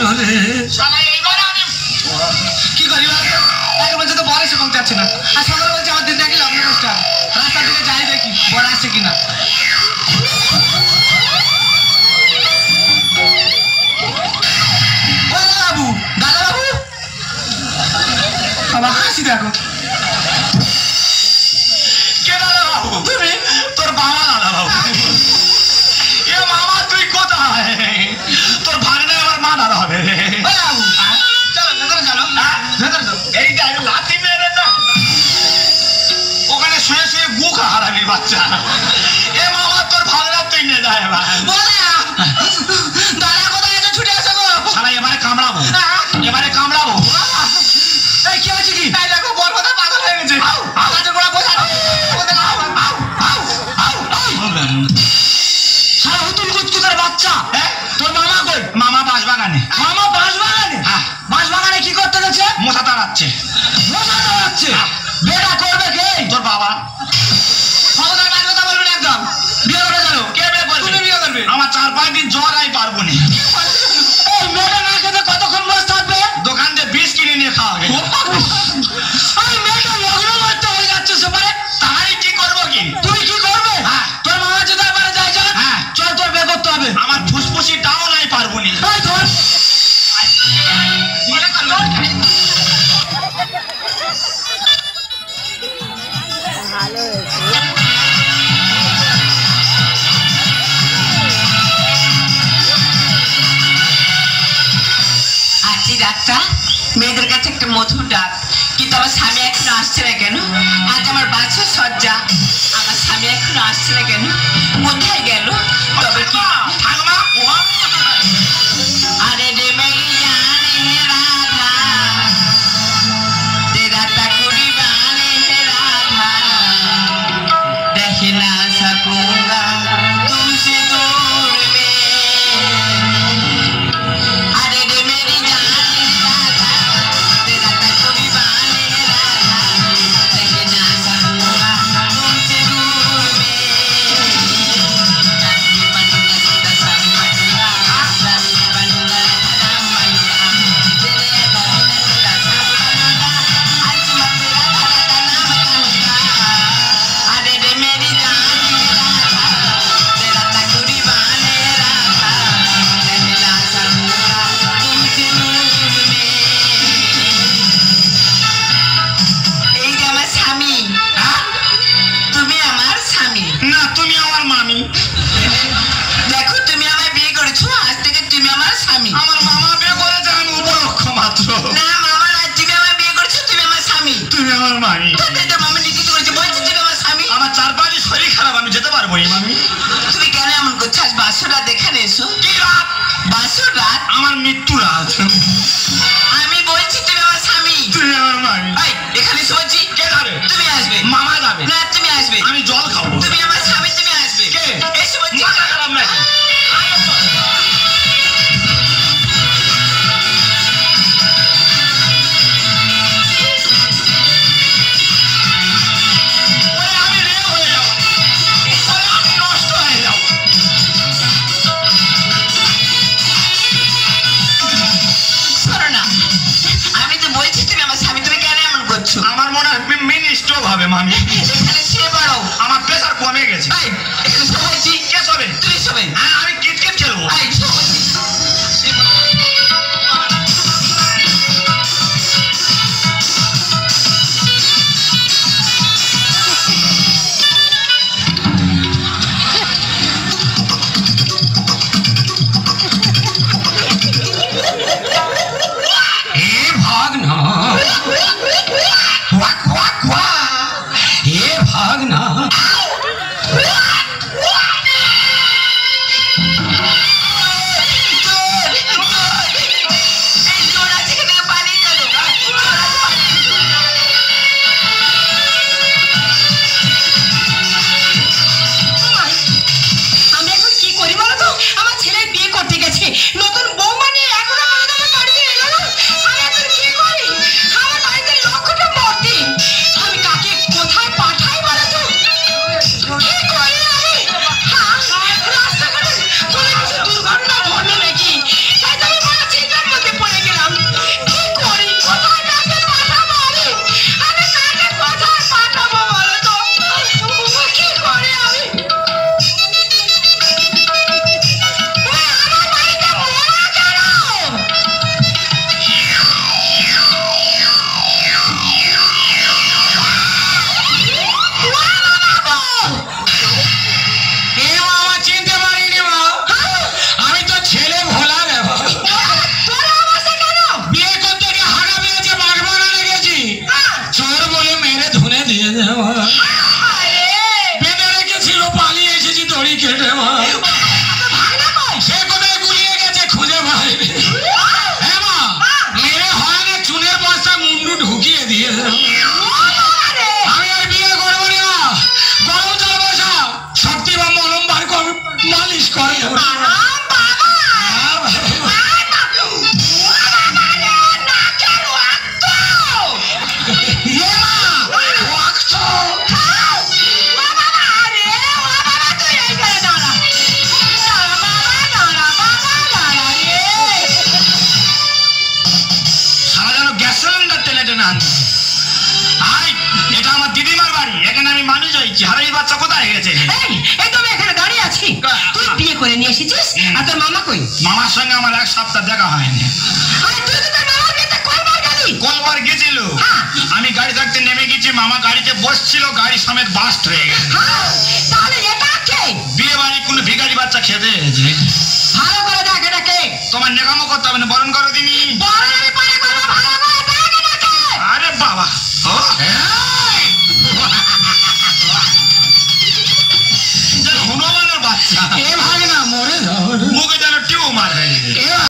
গেল রে শালা এইবার আমি কি করি আগে বলছে তো বয়সে কম যাচ্ছে না আর সকালে বলছে আমার দিন দেখি লগ্ন কষ্ট রাস্তা থেকে যাই দেখি বড় আসছে কিনা বাবু দাদা বাবু বাবা হাসি দেখো কে দাদা বাবু তুমি তোর বাবা দাদা বাবু এ মামা তুই কোথায় তোর ভাগনে আমার মা দাদা হবে বাবু চলো ভেতরে চলো ভেতরে চলো এইটা লাথি মেরে না ওখানে শুয়ে শুয়ে গু হারাবি বাচ্চা এ মামা তোর ভাগনা তুই নিয়ে যায় দাদা কোথায় আছে ছুটে আসো গো শালা এবারে কামড়াবো এবারে কামড়াবো এই কি হচ্ছে কি এই দেখো বড় কথা পাগল হয়ে গেছে আওয়াজ করে বসা সারা হুতুল কুচকুচার বাচ্চা তোর মামা কই মামা বাঁশবাগানে মামা বাঁশবাগানে হ্যাঁ বাঁশবাগানে কি করতে গেছে মশা তাড়াচ্ছে মশা তাড়াচ্ছে বেটা করবে কে তোর বাবা খবরদার বাজে কথা বলবেন একদম বিয়ে করে জানো কে বিয়ে করবে তুমি বিয়ে করবে আমার 4-5 দিন জ্বর আই পারবো না এই মেয়েটা না খেতে কতক্ষণ বসে থাকবে দোকান থেকে বিষ কিনে নিয়ে খাওয়াবে এই মেয়েটা লগ্ন করতে হয়ে যাচ্ছে সবারে তাহলে কি করবো কি তুমি কি করবে হ্যাঁ তোর মামা যদি এবারে যায় চল হ্যাঁ চল তোর বিয়ে করতে হবে আমার ফুসফুসিটাও নাই পারবো না এই ধর বলে করলো ভালো আছি ডাক্তার মেয়েদের কাছে একটা মধুর ডাক কিন্তু আমার স্বামী এখনো আসছে না কেন আজ আমার বাচ্চা সজ্জা আমার স্বামী এখনো আসছে না কেন কোথায় গেল তবে কি আরে রে মেরি জানে রাধা তেরা তাকুরি বানে রাধা দেখ না सकूंगा तुमसे दूर में अरे रे मेरी जान राधा तेरा तकुरी बाने राधा देख ना सकूंगा तुमसे दूर में रंग बनूंगा सीधा संग बनूंगा रंग बनूंगा राम बनूंगा तेरे अदा बिना तेरा सब बनूंगा आज मैं तेरा दादा नाम कहूंगा अरे रे मेरी जान तेरा तकुरी बाने राधा रहना सकूंगा तुमसे दूर में এই যে আমার স্বামী তুমি আমার স্বামী না তুমি আমার মামি দেখো তুমি আমায় বিয়ে করেছো আজ থেকে তুমি আমার স্বামী আমার মামা বিয়ে করেছে আমি উপলক্ষ মাত্র না মামা না তুমি আমায় বিয়ে করেছো তুমি আমার স্বামী তুমি আমার মামি তোর মামা নিকিত করেছে বলছে তুমি আমার স্বামী আমার 4-5 দিন শরীর খারাপ আমি যেতে পারবো না মামি তুমি কেন এমন করছো আজ বাসর রাত এখানে এসো কি রাত বাসর রাত আমার মৃত্যু রাত আমি বলছি তুমি আমার স্বামী তুমি আমার মামি এই এখানে এসে বলছি কে যাবে তুমি আসবে মামা যাবে না তুমি আসবে আমি জল খাবো তুমি আমার স্বামী তুমি আসবে কে এসে বলছি মাথা খারাপ নাকি ওরে আমি রে হয়ে যাব ওরে আমি নষ্ট হয়ে যাব শোনো না আমি তো বলছি তুমি আমার স্বামী তুমি কেন এমন করছো আমার মনে হয় মিনি স্ট্রোক হবে মামি এখানে শুয়ে পড়ো আমার প্রেসার কমে গেছে এই এখানে শুয়ে বলছি কে শোবে তুমি শোবে হ্যাঁ আমি ক্রিকেট খেলবো এই শুয়ে বলছি भागना वाक वाक वाक ये भागना না আই এটা আমার দিদিমার বাড়ি এখানে আমি মানুষ হয়েছি আর এই বাচ্চা কোথায় গেছে এই তো আমি এখানে দাঁড়িয়ে আছি তুই বিয়ে করে নিয়ে এসেছিস আর তোর মামা কই মামার সঙ্গে আমার এক সপ্তাহ দেখা হয়নি আরে তুই তো তোর মামার বিয়েতে কয়বার গেলি কোনবার গেছিল আমি গাড়ি থাকতে নেমে গেছি মামা গাড়িতে বসছিল গাড়ি সমেত বাস্ট হয়ে গেছে